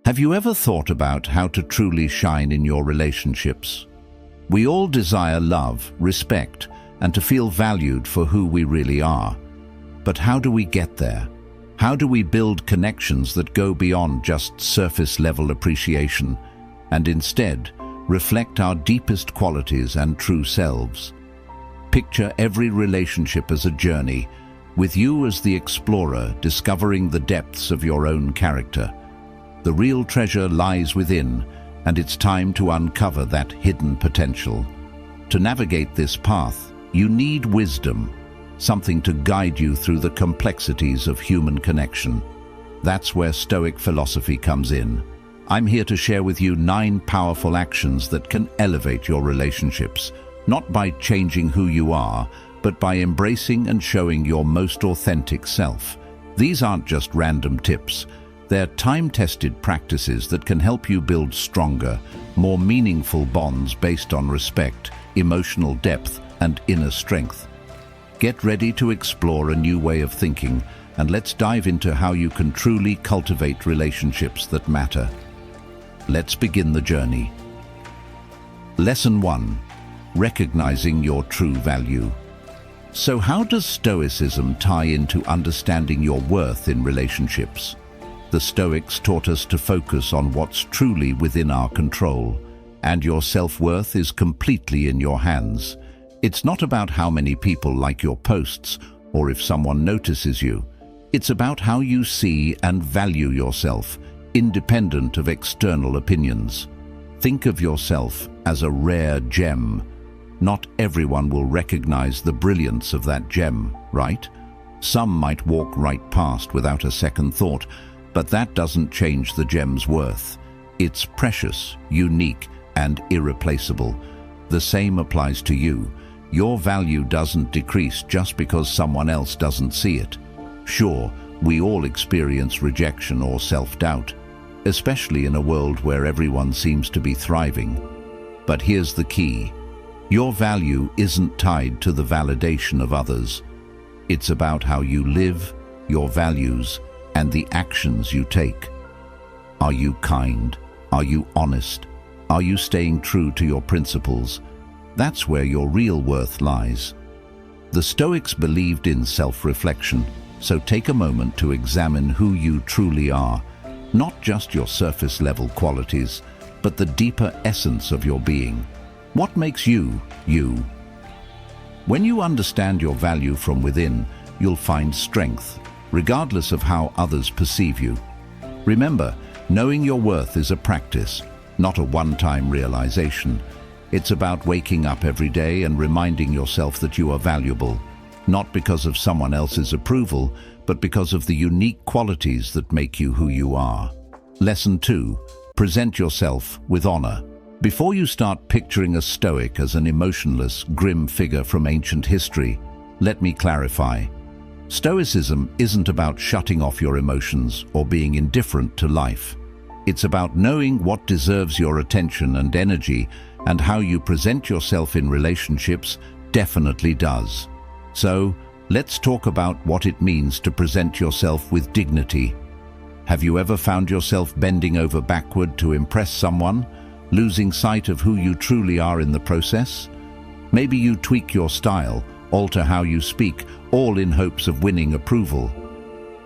Have you ever thought about how to truly shine in your relationships? We all desire love, respect, and to feel valued for who we really are. But how do we get there? How do we build connections that go beyond just surface-level appreciation and instead reflect our deepest qualities and true selves? Picture every relationship as a journey, with you as the explorer discovering the depths of your own character. The real treasure lies within, and it's time to uncover that hidden potential. To navigate this path, you need wisdom, something to guide you through the complexities of human connection. That's where Stoic philosophy comes in. I'm here to share with you 9 powerful actions that can elevate your relationships, not by changing who you are, but by embracing and showing your most authentic self. These aren't just random tips. They're time-tested practices that can help you build stronger, more meaningful bonds based on respect, emotional depth, and inner strength. Get ready to explore a new way of thinking, and let's dive into how you can truly cultivate relationships that matter. Let's begin the journey. Lesson 1. Recognizing your true value. So how does Stoicism tie into understanding your worth in relationships? The Stoics taught us to focus on what's truly within our control, and your self-worth is completely in your hands. It's not about how many people like your posts or if someone notices you. It's about how you see and value yourself, independent of external opinions. Think of yourself as a rare gem. Not everyone will recognize the brilliance of that gem, right? Some might walk right past without a second thought, but that doesn't change the gem's worth. It's precious, unique, and irreplaceable. The same applies to you. Your value doesn't decrease just because someone else doesn't see it. Sure, we all experience rejection or self-doubt, especially in a world where everyone seems to be thriving. But here's the key. Your value isn't tied to the validation of others. It's about how you live, your values, and the actions you take. Are you kind? Are you honest? Are you staying true to your principles? That's where your real worth lies. The Stoics believed in self-reflection, so take a moment to examine who you truly are, not just your surface-level qualities, but the deeper essence of your being. What makes you, you? When you understand your value from within, you'll find strength, regardless of how others perceive you. Remember, knowing your worth is a practice, not a one-time realization. It's about waking up every day and reminding yourself that you are valuable, not because of someone else's approval, but because of the unique qualities that make you who you are. Lesson 2. Present yourself with honor. Before you start picturing a Stoic as an emotionless, grim figure from ancient history, let me clarify. Stoicism isn't about shutting off your emotions or being indifferent to life. It's about knowing what deserves your attention and energy, and how you present yourself in relationships definitely does. So, let's talk about what it means to present yourself with dignity. Have you ever found yourself bending over backward to impress someone, losing sight of who you truly are in the process? Maybe you tweak your style, alter how you speak, all in hopes of winning approval.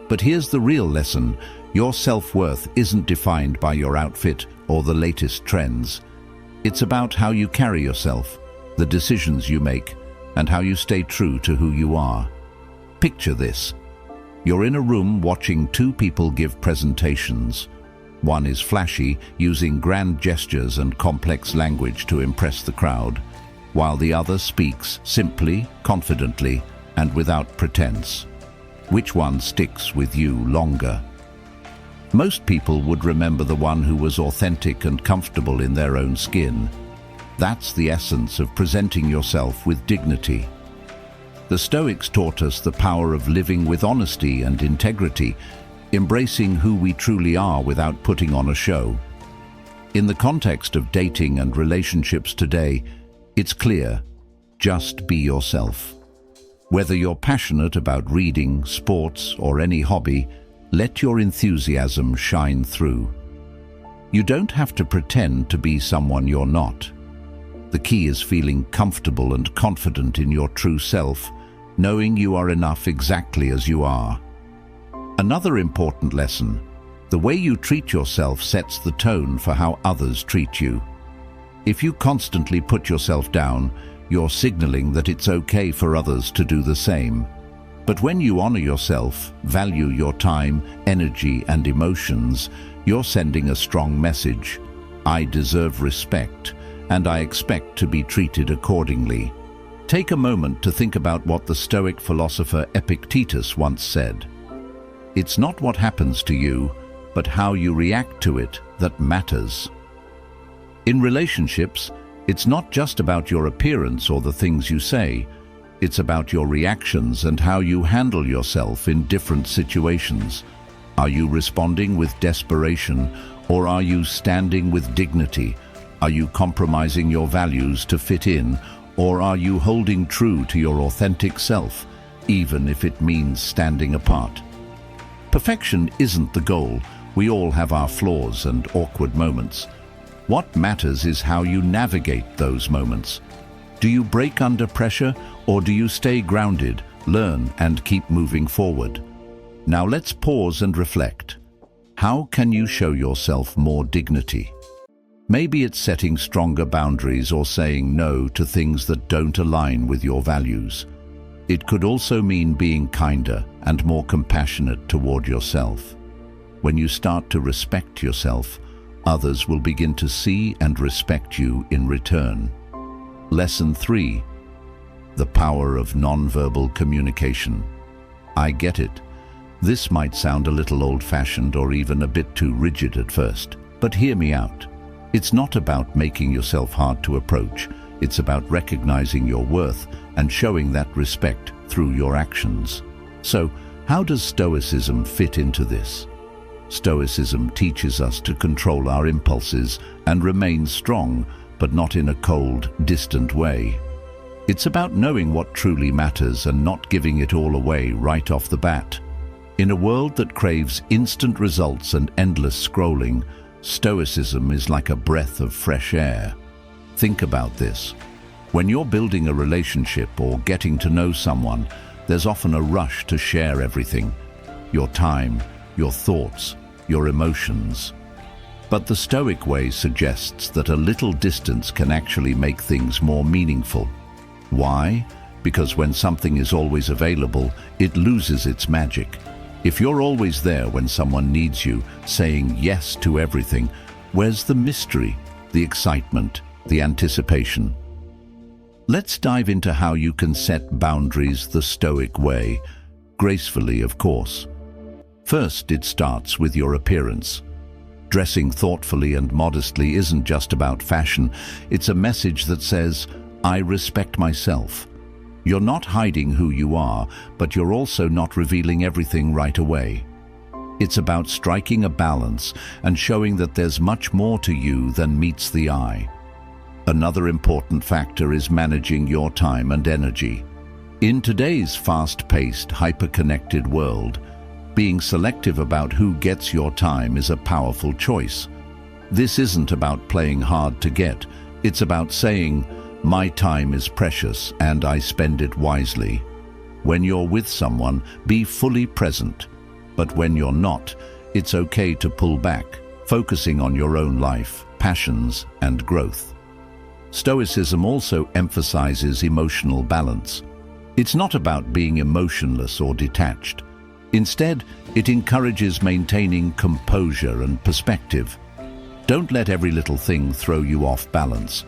But here's the real lesson. Your self-worth isn't defined by your outfit or the latest trends. It's about how you carry yourself, the decisions you make, and how you stay true to who you are. Picture this. You're in a room watching 2 people give presentations. One is flashy, using grand gestures and complex language to impress the crowd, while the other speaks simply, confidently, and without pretense. Which one sticks with you longer? Most people would remember the one who was authentic and comfortable in their own skin. That's the essence of presenting yourself with dignity. The Stoics taught us the power of living with honesty and integrity, embracing who we truly are without putting on a show. In the context of dating and relationships today, it's clear, just be yourself. Whether you're passionate about reading, sports, or any hobby, let your enthusiasm shine through. You don't have to pretend to be someone you're not. The key is feeling comfortable and confident in your true self, knowing you are enough exactly as you are. Another important lesson: the way you treat yourself sets the tone for how others treat you. If you constantly put yourself down, you're signaling that it's okay for others to do the same. But when you honor yourself, value your time, energy, and emotions, you're sending a strong message. I deserve respect, and I expect to be treated accordingly. Take a moment to think about what the Stoic philosopher Epictetus once said. It's not what happens to you, but how you react to it that matters. In relationships, it's not just about your appearance or the things you say. It's about your reactions and how you handle yourself in different situations. Are you responding with desperation, or are you standing with dignity? Are you compromising your values to fit in, or are you holding true to your authentic self, even if it means standing apart? Perfection isn't the goal. We all have our flaws and awkward moments. What matters is how you navigate those moments. Do you break under pressure, or do you stay grounded, learn, and keep moving forward? Now let's pause and reflect. How can you show yourself more dignity? Maybe it's setting stronger boundaries or saying no to things that don't align with your values. It could also mean being kinder and more compassionate toward yourself. When you start to respect yourself, others will begin to see and respect you in return. Lesson 3. The power of nonverbal communication. I get it. This might sound a little old-fashioned or even a bit too rigid at first, but hear me out. It's not about making yourself hard to approach. It's about recognizing your worth and showing that respect through your actions. So, how does Stoicism fit into this? Stoicism teaches us to control our impulses and remain strong, but not in a cold, distant way. It's about knowing what truly matters and not giving it all away right off the bat. In a world that craves instant results and endless scrolling, Stoicism is like a breath of fresh air. Think about this. When you're building a relationship or getting to know someone, there's often a rush to share everything: your time, your thoughts, your emotions. But the Stoic way suggests that a little distance can actually make things more meaningful. Why? Because when something is always available, it loses its magic. If you're always there when someone needs you, saying yes to everything, where's the mystery, the excitement, the anticipation? Let's dive into how you can set boundaries the Stoic way, gracefully, of course. First, it starts with your appearance. Dressing thoughtfully and modestly isn't just about fashion. It's a message that says, I respect myself. You're not hiding who you are, but you're also not revealing everything right away. It's about striking a balance and showing that there's much more to you than meets the eye. Another important factor is managing your time and energy. In today's fast-paced, hyper-connected world, being selective about who gets your time is a powerful choice. This isn't about playing hard to get. It's about saying, my time is precious and I spend it wisely. When you're with someone, be fully present. But when you're not, it's okay to pull back, focusing on your own life, passions, and growth. Stoicism also emphasizes emotional balance. It's not about being emotionless or detached. Instead, it encourages maintaining composure and perspective. Don't let every little thing throw you off balance.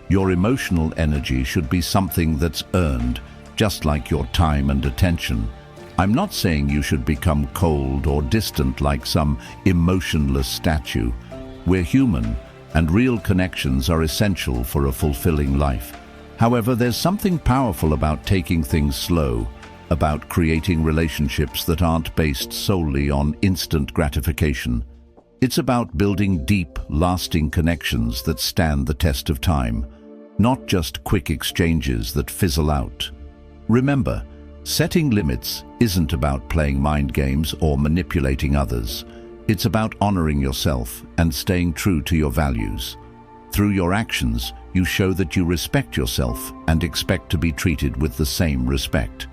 Your emotional energy should be something that's earned, just like your time and attention. I'm not saying you should become cold or distant like some emotionless statue. We're human, and real connections are essential for a fulfilling life. However, there's something powerful about taking things slow, about creating relationships that aren't based solely on instant gratification. It's about building deep, lasting connections that stand the test of time, not just quick exchanges that fizzle out. Remember, setting limits isn't about playing mind games or manipulating others. It's about honoring yourself and staying true to your values. Through your actions, you show that you respect yourself and expect to be treated with the same respect.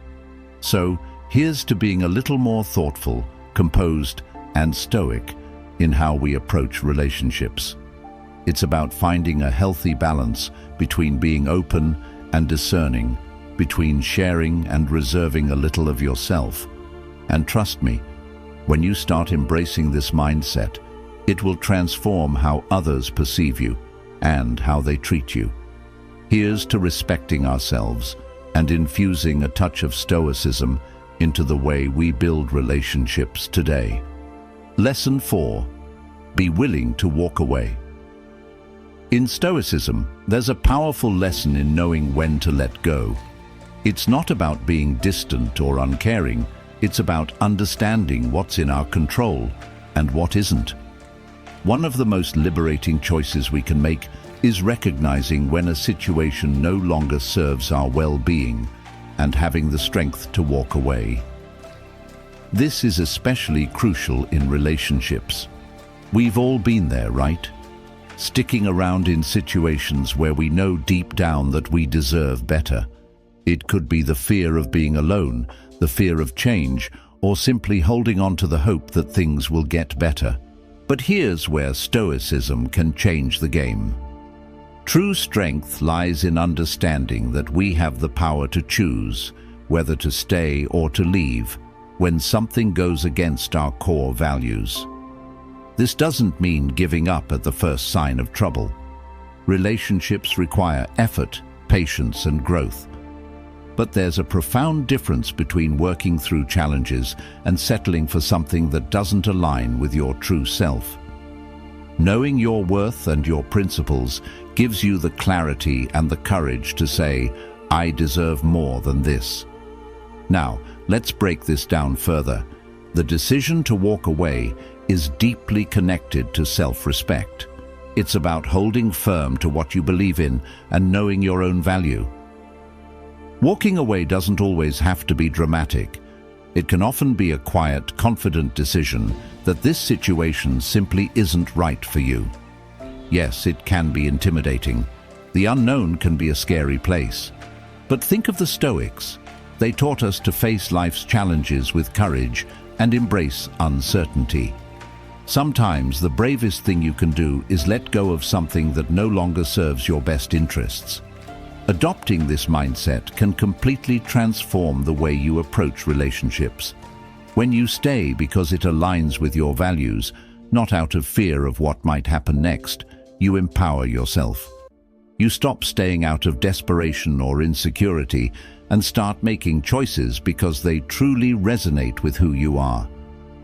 So, here's to being a little more thoughtful, composed, and stoic in how we approach relationships. It's about finding a healthy balance between being open and discerning, between sharing and reserving a little of yourself. And trust me, when you start embracing this mindset, it will transform how others perceive you and how they treat you. Here's to respecting ourselves and infusing a touch of stoicism into the way we build relationships today. Lesson 4. Be willing to walk away. In Stoicism, there's a powerful lesson in knowing when to let go. It's not about being distant or uncaring, it's about understanding what's in our control and what isn't. One of the most liberating choices we can make is recognizing when a situation no longer serves our well-being and having the strength to walk away. This is especially crucial in relationships. We've all been there, right? Sticking around in situations where we know deep down that we deserve better. It could be the fear of being alone, the fear of change, or simply holding on to the hope that things will get better. But here's where Stoicism can change the game. True strength lies in understanding that we have the power to choose whether to stay or to leave when something goes against our core values. This doesn't mean giving up at the first sign of trouble. Relationships require effort, patience, and growth. But there's a profound difference between working through challenges and settling for something that doesn't align with your true self. Knowing your worth and your principles gives you the clarity and the courage to say, "I deserve more than this." Now, let's break this down further. The decision to walk away is deeply connected to self-respect. It's about holding firm to what you believe in and knowing your own value. Walking away doesn't always have to be dramatic. It can often be a quiet, confident decision that this situation simply isn't right for you. Yes, it can be intimidating. The unknown can be a scary place. But think of the Stoics. They taught us to face life's challenges with courage and embrace uncertainty. Sometimes the bravest thing you can do is let go of something that no longer serves your best interests. Adopting this mindset can completely transform the way you approach relationships. When you stay because it aligns with your values, not out of fear of what might happen next, you empower yourself. You stop staying out of desperation or insecurity and start making choices because they truly resonate with who you are.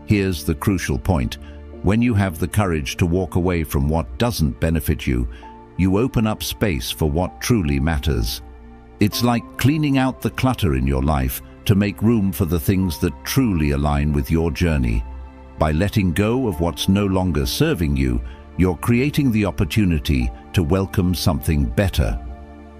Here's the crucial point. When you have the courage to walk away from what doesn't benefit you, you open up space for what truly matters. It's like cleaning out the clutter in your life to make room for the things that truly align with your journey. By letting go of what's no longer serving you, you're creating the opportunity to welcome something better.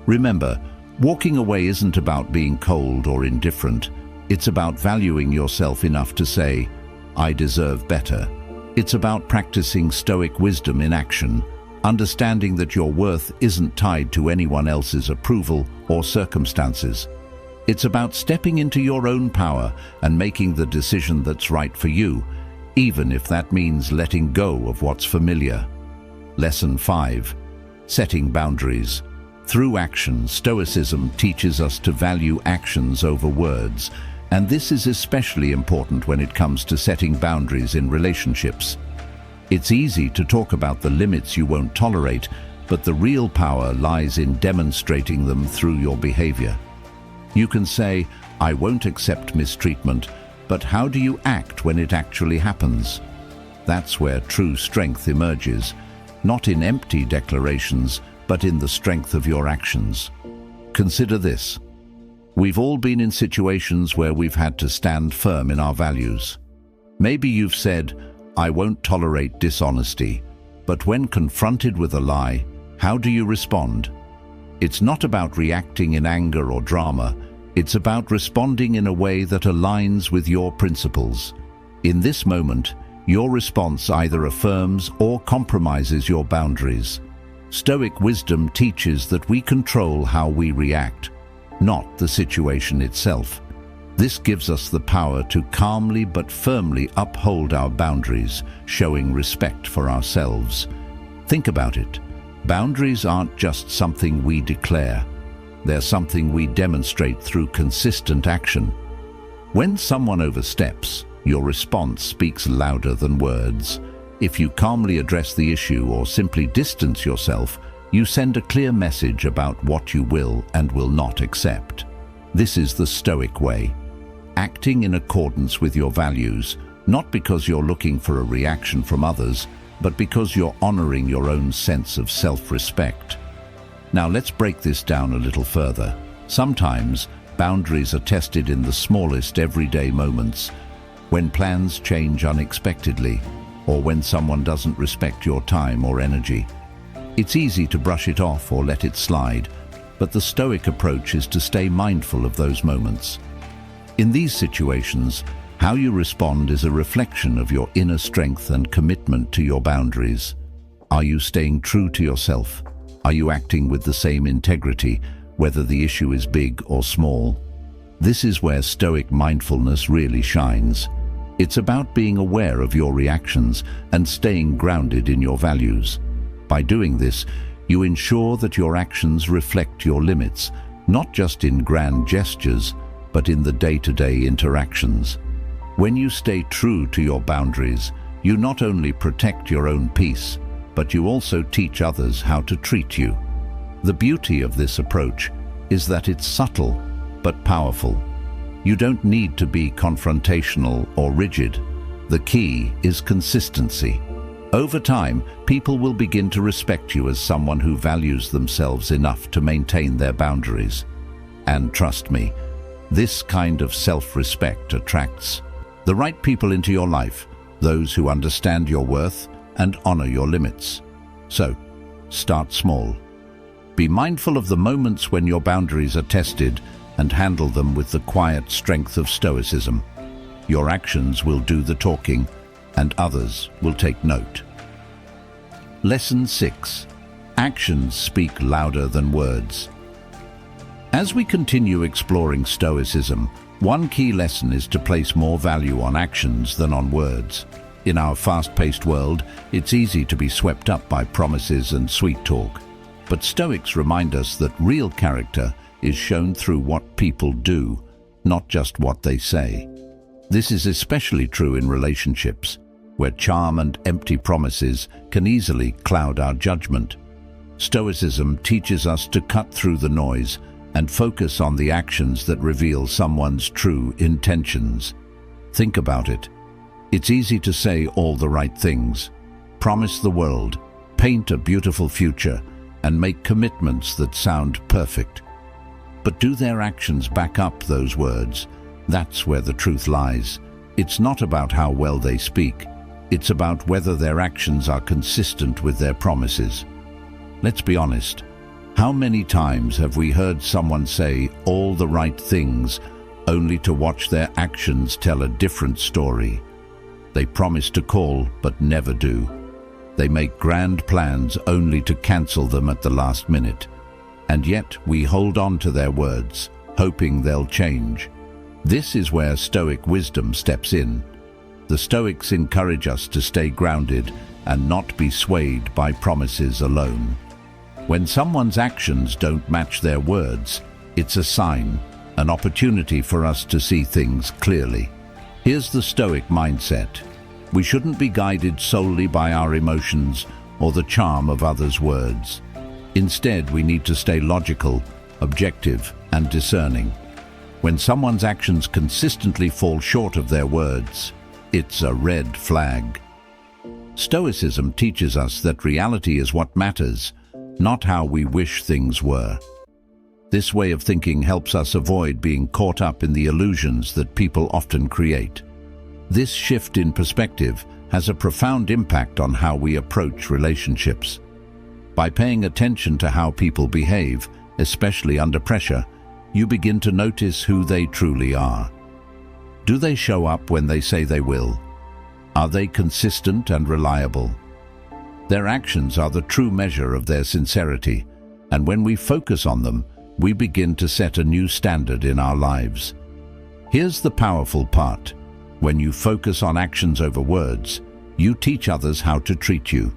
Remember, walking away isn't about being cold or indifferent. It's about valuing yourself enough to say, "I deserve better." It's about practicing Stoic wisdom in action, understanding that your worth isn't tied to anyone else's approval or circumstances. It's about stepping into your own power and making the decision that's right for you, even if that means letting go of what's familiar. Lesson 5. Setting boundaries. Through action, Stoicism teaches us to value actions over words, and this is especially important when it comes to setting boundaries in relationships. It's easy to talk about the limits you won't tolerate, but the real power lies in demonstrating them through your behavior. You can say, "I won't accept mistreatment," but how do you act when it actually happens? That's where true strength emerges, not in empty declarations, but in the strength of your actions. Consider this. We've all been in situations where we've had to stand firm in our values. Maybe you've said, "I won't tolerate dishonesty," but when confronted with a lie, how do you respond? It's not about reacting in anger or drama. It's about responding in a way that aligns with your principles. In this moment, your response either affirms or compromises your boundaries. Stoic wisdom teaches that we control how we react, not the situation itself. This gives us the power to calmly but firmly uphold our boundaries, showing respect for ourselves. Think about it. Boundaries aren't just something we declare. They're something we demonstrate through consistent action. When someone oversteps, your response speaks louder than words. If you calmly address the issue or simply distance yourself, you send a clear message about what you will and will not accept. This is the Stoic way. Acting in accordance with your values, not because you're looking for a reaction from others, but because you're honoring your own sense of self-respect. Now let's break this down a little further. Sometimes, boundaries are tested in the smallest everyday moments, when plans change unexpectedly, or when someone doesn't respect your time or energy. It's easy to brush it off or let it slide, but the Stoic approach is to stay mindful of those moments. In these situations, how you respond is a reflection of your inner strength and commitment to your boundaries. Are you staying true to yourself? Are you acting with the same integrity, whether the issue is big or small? This is where Stoic mindfulness really shines. It's about being aware of your reactions and staying grounded in your values. By doing this, you ensure that your actions reflect your limits, not just in grand gestures, but in the day-to-day interactions. When you stay true to your boundaries, you not only protect your own peace, but you also teach others how to treat you. The beauty of this approach is that it's subtle but powerful. You don't need to be confrontational or rigid. The key is consistency. Over time, people will begin to respect you as someone who values themselves enough to maintain their boundaries. And trust me, this kind of self-respect attracts the right people into your life, those who understand your worth and honor your limits. So, start small. Be mindful of the moments when your boundaries are tested and handle them with the quiet strength of Stoicism. Your actions will do the talking, and others will take note. Lesson 6. Actions speak louder than words. As we continue exploring Stoicism, one key lesson is to place more value on actions than on words. In our fast-paced world, it's easy to be swept up by promises and sweet talk. But Stoics remind us that real character is shown through what people do, not just what they say. This is especially true in relationships, where charm and empty promises can easily cloud our judgment. Stoicism teaches us to cut through the noise and focus on the actions that reveal someone's true intentions. Think about it. It's easy to say all the right things, promise the world, paint a beautiful future, and make commitments that sound perfect. But do their actions back up those words? That's where the truth lies. It's not about how well they speak. It's about whether their actions are consistent with their promises. Let's be honest. How many times have we heard someone say all the right things only to watch their actions tell a different story? They promise to call but never do. They make grand plans only to cancel them at the last minute. And yet we hold on to their words, hoping they'll change. This is where Stoic wisdom steps in. The Stoics encourage us to stay grounded and not be swayed by promises alone. When someone's actions don't match their words, it's a sign, an opportunity for us to see things clearly. Here's the Stoic mindset. We shouldn't be guided solely by our emotions or the charm of others' words. Instead, we need to stay logical, objective, and discerning. When someone's actions consistently fall short of their words, it's a red flag. Stoicism teaches us that reality is what matters, not how we wish things were. This way of thinking helps us avoid being caught up in the illusions that people often create. This shift in perspective has a profound impact on how we approach relationships. By paying attention to how people behave, especially under pressure, you begin to notice who they truly are. Do they show up when they say they will? Are they consistent and reliable? Their actions are the true measure of their sincerity, and when we focus on them, we begin to set a new standard in our lives. Here's the powerful part. When you focus on actions over words, you teach others how to treat you.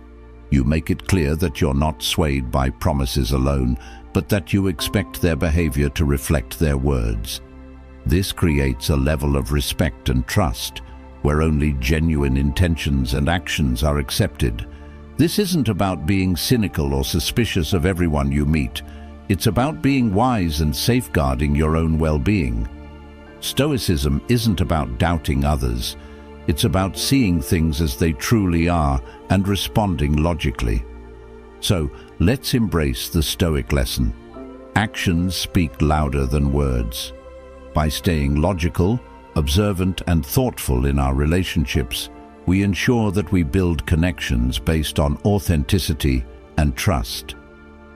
You make it clear that you're not swayed by promises alone, but that you expect their behavior to reflect their words. This creates a level of respect and trust, where only genuine intentions and actions are accepted. This isn't about being cynical or suspicious of everyone you meet. It's about being wise and safeguarding your own well-being. Stoicism isn't about doubting others. It's about seeing things as they truly are and responding logically. So, let's embrace the Stoic lesson. Actions speak louder than words. By staying logical, observant, and thoughtful in our relationships, we ensure that we build connections based on authenticity and trust.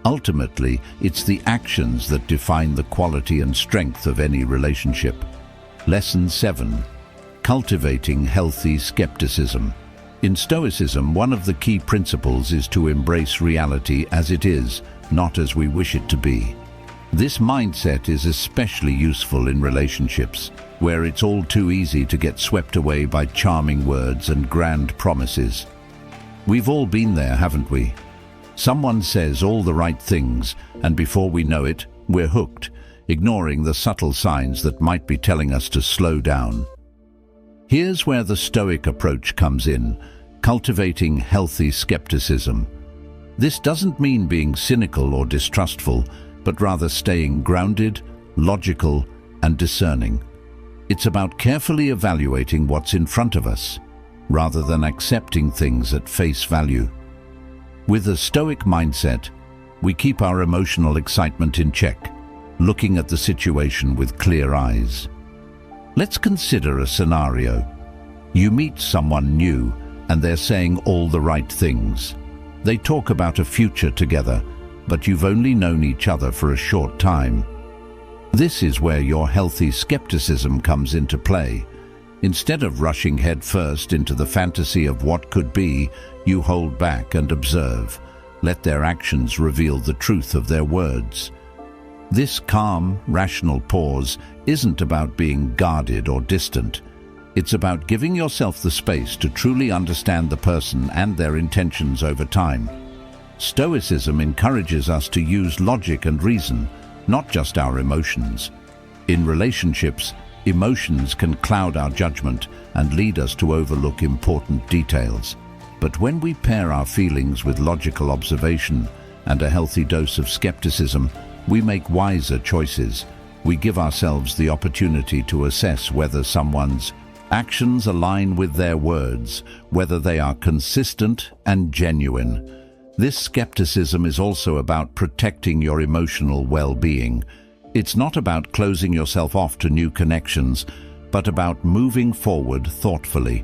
Ultimately, it's the actions that define the quality and strength of any relationship. Lesson 7. Cultivating healthy skepticism. In Stoicism, one of the key principles is to embrace reality as it is, not as we wish it to be. This mindset is especially useful in relationships, where it's all too easy to get swept away by charming words and grand promises. We've all been there, haven't we? Someone says all the right things, and before we know it, we're hooked, ignoring the subtle signs that might be telling us to slow down. Here's where the Stoic approach comes in, cultivating healthy skepticism. This doesn't mean being cynical or distrustful, but rather staying grounded, logical, and discerning. It's about carefully evaluating what's in front of us, rather than accepting things at face value. With a Stoic mindset, we keep our emotional excitement in check, looking at the situation with clear eyes. Let's consider a scenario. You meet someone new, and they're saying all the right things. They talk about a future together, but you've only known each other for a short time. This is where your healthy skepticism comes into play. Instead of rushing headfirst into the fantasy of what could be, you hold back and observe. Let their actions reveal the truth of their words. This calm, rational pause isn't about being guarded or distant. It's about giving yourself the space to truly understand the person and their intentions over time. Stoicism encourages us to use logic and reason, not just our emotions. In relationships, emotions can cloud our judgment and lead us to overlook important details. But when we pair our feelings with logical observation and a healthy dose of skepticism, we make wiser choices. We give ourselves the opportunity to assess whether someone's actions align with their words, whether they are consistent and genuine. This skepticism is also about protecting your emotional well-being. It's not about closing yourself off to new connections, but about moving forward thoughtfully.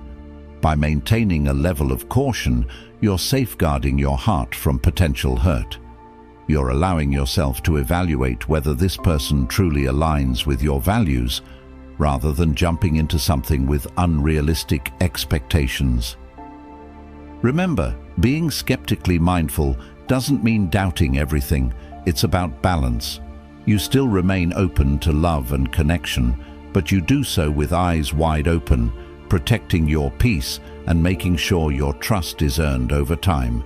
By maintaining a level of caution, you're safeguarding your heart from potential hurt. You're allowing yourself to evaluate whether this person truly aligns with your values, rather than jumping into something with unrealistic expectations. Remember, being skeptically mindful doesn't mean doubting everything. It's about balance. You still remain open to love and connection, but you do so with eyes wide open, protecting your peace and making sure your trust is earned over time.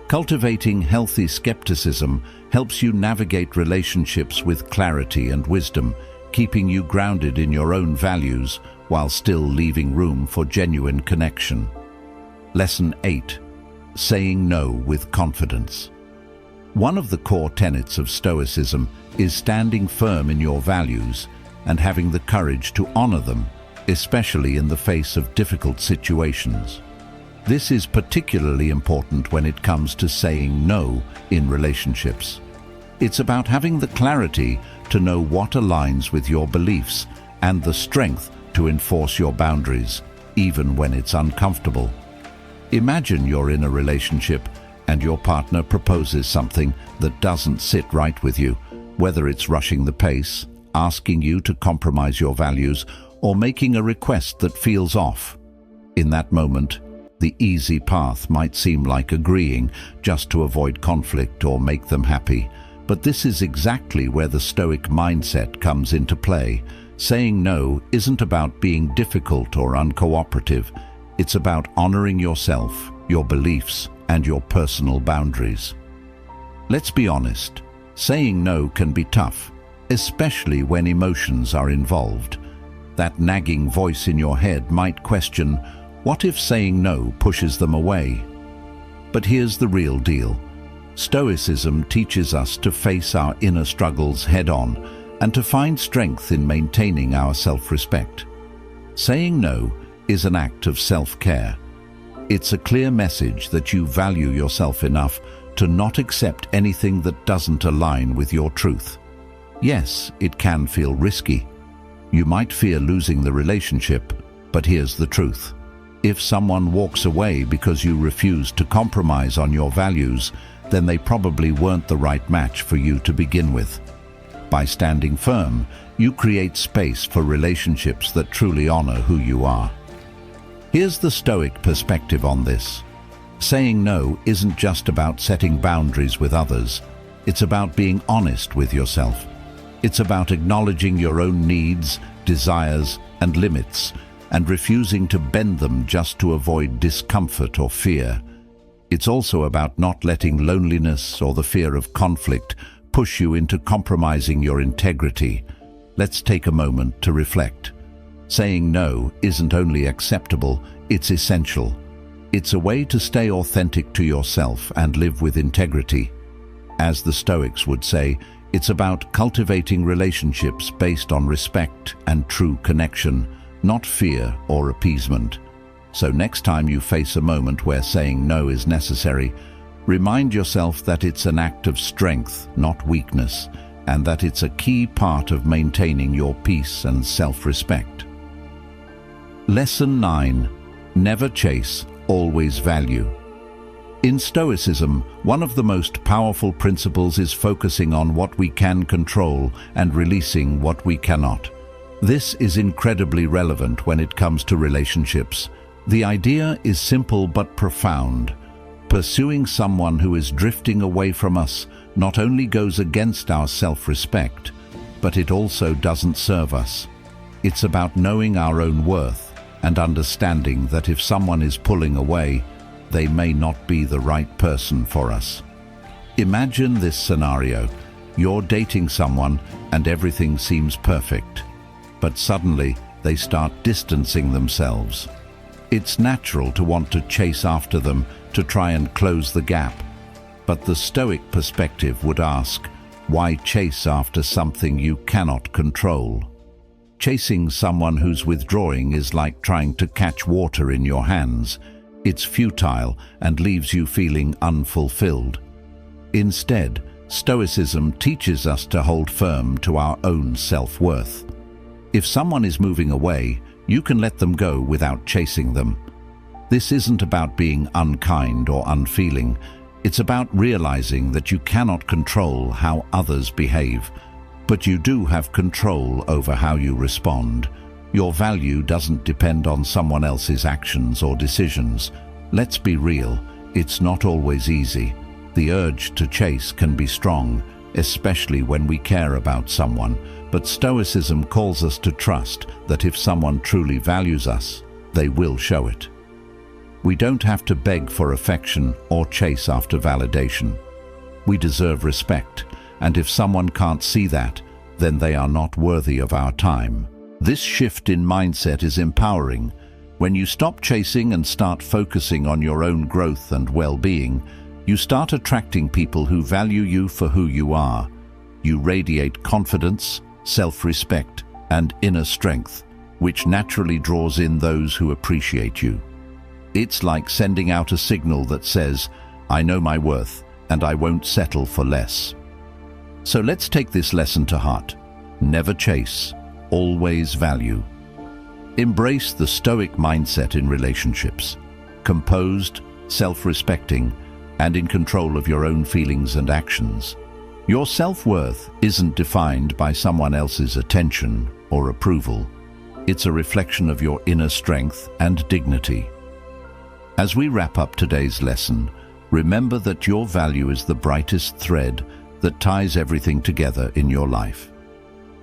Cultivating healthy skepticism helps you navigate relationships with clarity and wisdom, keeping you grounded in your own values while still leaving room for genuine connection. Lesson 8. Saying no with confidence. One of the core tenets of Stoicism is standing firm in your values and having the courage to honor them, especially in the face of difficult situations. This is particularly important when it comes to saying no in relationships. It's about having the clarity to know what aligns with your beliefs and the strength to enforce your boundaries, even when it's uncomfortable. Imagine you're in a relationship and your partner proposes something that doesn't sit right with you, whether it's rushing the pace, asking you to compromise your values, or making a request that feels off. In that moment, the easy path might seem like agreeing just to avoid conflict or make them happy, but this is exactly where the Stoic mindset comes into play. Saying no isn't about being difficult or uncooperative. It's about honoring yourself, your beliefs, and your personal boundaries. Let's be honest, saying no can be tough, especially when emotions are involved. That nagging voice in your head might question, what if saying no pushes them away? But here's the real deal. Stoicism teaches us to face our inner struggles head-on and to find strength in maintaining our self-respect. Saying no is an act of self-care. It's a clear message that you value yourself enough to not accept anything that doesn't align with your truth. Yes, it can feel risky. You might fear losing the relationship, but here's the truth. If someone walks away because you refuse to compromise on your values, then they probably weren't the right match for you to begin with. By standing firm, you create space for relationships that truly honor who you are. Here's the Stoic perspective on this. Saying no isn't just about setting boundaries with others. It's about being honest with yourself. It's about acknowledging your own needs, desires, and limits, and refusing to bend them just to avoid discomfort or fear. It's also about not letting loneliness or the fear of conflict push you into compromising your integrity. Let's take a moment to reflect. Saying no isn't only acceptable, it's essential. It's a way to stay authentic to yourself and live with integrity. As the Stoics would say, it's about cultivating relationships based on respect and true connection, not fear or appeasement. So next time you face a moment where saying no is necessary, remind yourself that it's an act of strength, not weakness, and that it's a key part of maintaining your peace and self-respect. Lesson 9. Never chase, always value. In Stoicism, one of the most powerful principles is focusing on what we can control and releasing what we cannot. This is incredibly relevant when it comes to relationships. The idea is simple but profound. Pursuing someone who is drifting away from us not only goes against our self-respect, but it also doesn't serve us. It's about knowing our own worth and understanding that if someone is pulling away, they may not be the right person for us. Imagine this scenario. You're dating someone and everything seems perfect, but suddenly they start distancing themselves. It's natural to want to chase after them to try and close the gap, but the Stoic perspective would ask, why chase after something you cannot control? Chasing someone who's withdrawing is like trying to catch water in your hands. It's futile and leaves you feeling unfulfilled. Instead, Stoicism teaches us to hold firm to our own self-worth. If someone is moving away, you can let them go without chasing them. This isn't about being unkind or unfeeling. It's about realizing that you cannot control how others behave, but you do have control over how you respond. Your value doesn't depend on someone else's actions or decisions. Let's be real, it's not always easy. The urge to chase can be strong, especially when we care about someone, but Stoicism calls us to trust that if someone truly values us, they will show it. We don't have to beg for affection or chase after validation. We deserve respect, and if someone can't see that, then they are not worthy of our time. This shift in mindset is empowering. When you stop chasing and start focusing on your own growth and well-being, you start attracting people who value you for who you are. You radiate confidence, self-respect, and inner strength, which naturally draws in those who appreciate you. It's like sending out a signal that says, I know my worth, and I won't settle for less. So let's take this lesson to heart. Never chase, always value. Embrace the Stoic mindset in relationships. Composed, self-respecting, and in control of your own feelings and actions. Your self-worth isn't defined by someone else's attention or approval. It's a reflection of your inner strength and dignity. As we wrap up today's lesson, remember that your value is the brightest thread that ties everything together in your life.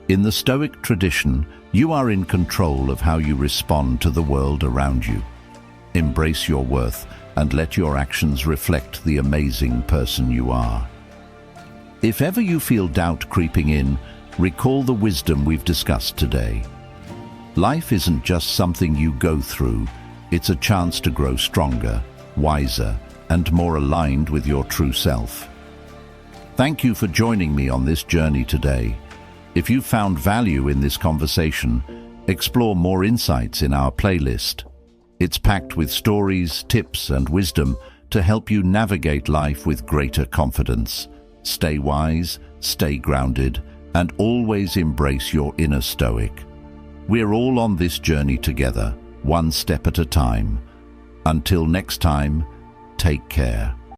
In the Stoic tradition, you are in control of how you respond to the world around you. Embrace your worth and let your actions reflect the amazing person you are. If ever you feel doubt creeping in, recall the wisdom we've discussed today. Life isn't just something you go through, it's a chance to grow stronger, wiser, and more aligned with your true self. Thank you for joining me on this journey today. If you found value in this conversation, explore more insights in our playlist. It's packed with stories, tips, and wisdom to help you navigate life with greater confidence. Stay wise, stay grounded, and always embrace your inner stoic. We're all on this journey together, one step at a time. Until next time, take care.